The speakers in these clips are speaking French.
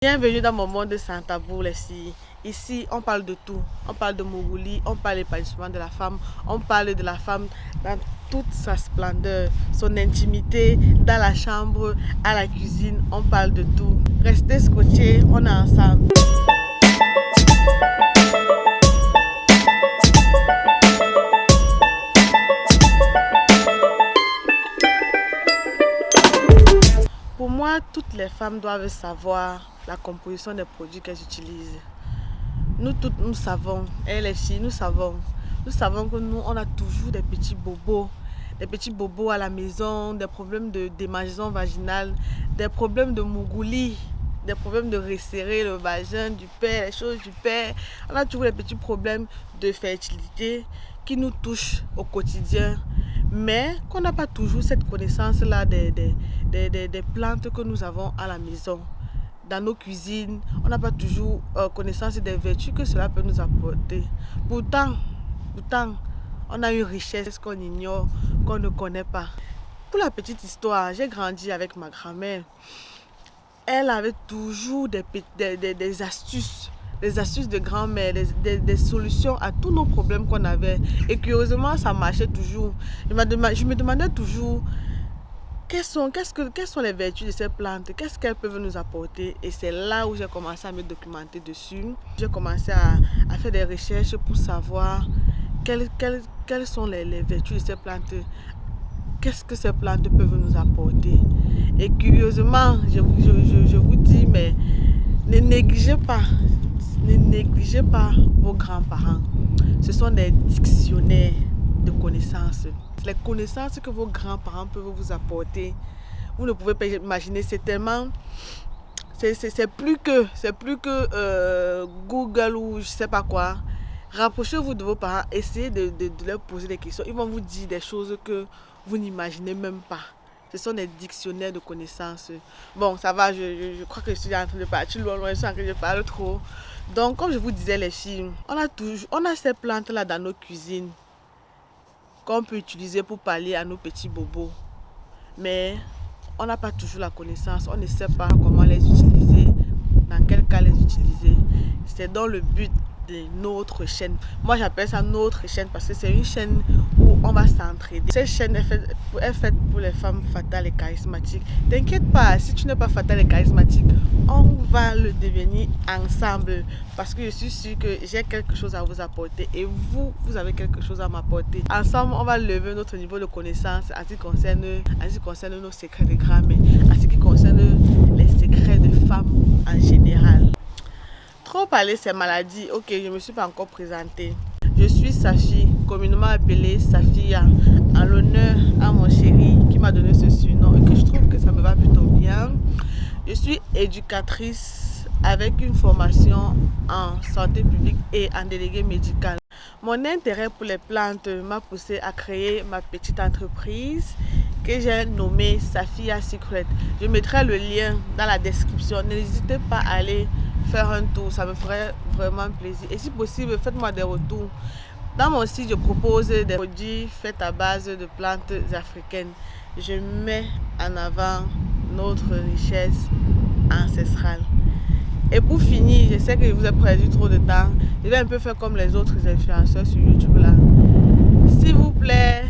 Bienvenue dans mon monde sans tabou les filles. Ici on parle de tout. On parle de Mongolie, on parle de l'épanouissement de la femme, on parle de la femme dans toute sa splendeur, son intimité, dans la chambre, à la cuisine, on parle de tout. Restez scotchés, on est ensemble. Pour moi, toutes les femmes doivent savoir la composition des produits qu'elles utilisent. Nous toutes, nous savons, et les filles, nous savons que nous, on a toujours des petits bobos à la maison, des problèmes de démangeaison vaginale, des problèmes de mougouli, des problèmes de resserrer le vagin du père, les choses du père. On a toujours des petits problèmes de fertilité qui nous touchent au quotidien. Mais qu'on n'a pas toujours cette connaissance-là des plantes que nous avons à la maison, dans nos cuisines. On n'a pas toujours connaissance des vertus que cela peut nous apporter. Pourtant, on a une richesse qu'on ignore, qu'on ne connaît pas. Pour la petite histoire, j'ai grandi avec ma grand-mère. Elle avait toujours des astuces. Des astuces de grand-mère, des solutions à tous nos problèmes qu'on avait. Et curieusement, ça marchait toujours. Je me demandais toujours quelles sont les vertus de ces plantes, qu'est-ce qu'elles peuvent nous apporter. Et c'est là où j'ai commencé à me documenter dessus. J'ai commencé à faire des recherches pour savoir quelles sont les vertus de ces plantes. Qu'est-ce que ces plantes peuvent nous apporter. Et curieusement, je vous dis, mais ne négligez pas vos grands-parents. Ce sont des dictionnaires de connaissances. Les connaissances que vos grands-parents peuvent vous apporter, vous ne pouvez pas imaginer. C'est tellement... C'est plus que Google ou je sais pas quoi. Rapprochez-vous de vos parents, essayez de leur poser des questions. Ils vont vous dire des choses que vous n'imaginez même pas. Ce sont des dictionnaires de connaissances. Bon, ça va, je crois que je suis en train de partir loin, je suis en train de parler trop. Donc, comme je vous disais les filles, on a ces plantes-là dans nos cuisines qu'on peut utiliser pour parler à nos petits bobos. Mais on n'a pas toujours la connaissance, on ne sait pas comment les utiliser, dans quel cas les utiliser. C'est dans le but de notre chaîne. Moi j'appelle ça notre chaîne parce que c'est une chaîne où on va s'entraider. Cette chaîne est faite pour les femmes fatales et charismatiques. T'inquiète pas, si tu n'es pas fatale et charismatique, on va le devenir ensemble parce que je suis sûre que j'ai quelque chose à vous apporter et vous avez quelque chose à m'apporter. Ensemble, on va lever notre niveau de connaissance en ce qui concerne nos secrets de grand-mère, en ce qui concerne les secrets de femmes en général. Trop parler ces maladies, ok, je ne me suis pas encore présentée. Je suis Safi, communément appelée Safia, en l'honneur à mon chéri qui m'a donné ce surnom et que je trouve que ça me va plutôt bien. Je suis éducatrice avec une formation en santé publique et en délégué médical. Mon intérêt pour les plantes m'a poussé à créer ma petite entreprise que j'ai nommée Safia Secret. Je mettrai le lien dans la description. N'hésitez pas à aller faire un tour, ça me ferait vraiment plaisir. Et si possible, faites-moi des retours. Dans mon site, je propose des produits faits à base de plantes africaines. Je mets en avant notre richesse ancestrale. Et pour finir, je sais que je vous ai perdu trop de temps. Je vais un peu faire comme les autres influenceurs sur YouTube là. S'il vous plaît,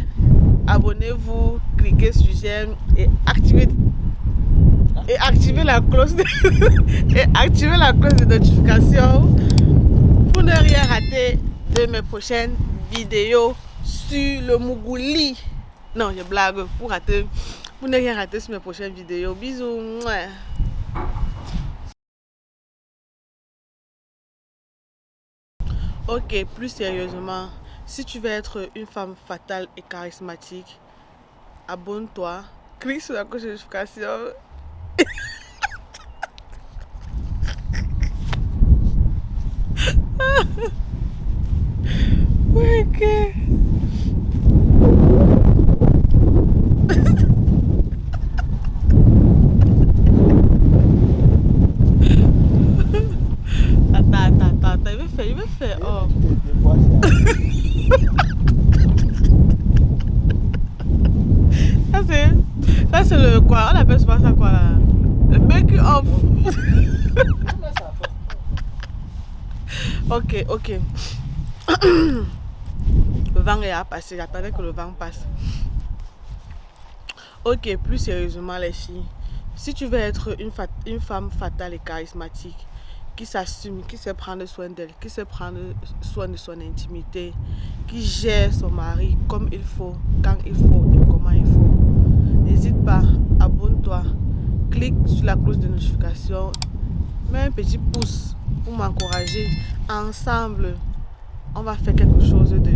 abonnez-vous, cliquez sur j'aime et activez la cloche de notification pour ne rien rater de mes prochaines vidéos sur le Mongolie. Non, je blague, pour ne rien rater sur mes prochaines vidéos. Bisous. Ok, plus sérieusement, si tu veux être une femme fatale et charismatique, abonne-toi, clique sur la cloche de notification. Ok. Attends, il veut faire. Oh. Ça c'est le quoi? On appelle souvent ça quoi là? Le make-up. Ok, ok. Le vent est à passer. J'attendais que le vent passe. Ok, plus sérieusement, les filles. Si tu veux être une femme fatale et charismatique, qui s'assume, qui sait prendre soin d'elle, qui sait prendre soin de son intimité, qui gère son mari comme il faut, quand il faut et comment il faut, n'hésite pas, abonne-toi, clique sur la cloche de notification, mets un petit pouce pour m'encourager. Ensemble, on va faire quelque chose de